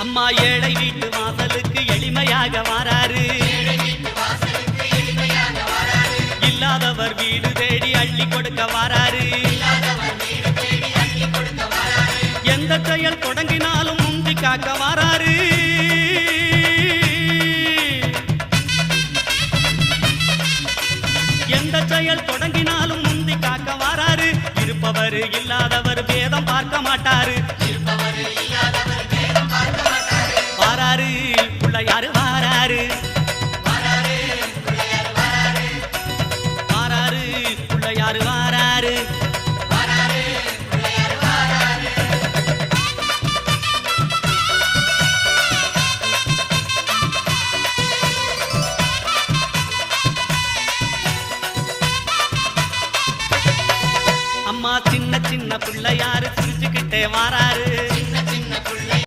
அம்மா ஏழை வீட்டு வாசலுக்கு எளிமையாக வாராரு. இல்லாதவர் வீடு தேடி அள்ளி கொடுக்க வாராரு. எந்த செயல் தொடங்கினாலும் முந்தி காக்க வாராரு. எந்த செயல் தொடங்கினாலும் முந்தி காக்க வாராரு. இருப்பவர் இல்லாதவர் பேதம் பார்க்க மாட்டாரு. வாராரு பிள்ளையாரு வாராரு. வாராரு பிள்ளையாரு வாராரு. அம்மா சின்ன சின்ன பிள்ளையாரு சிரிச்சுக்கிட்டே வாராரு.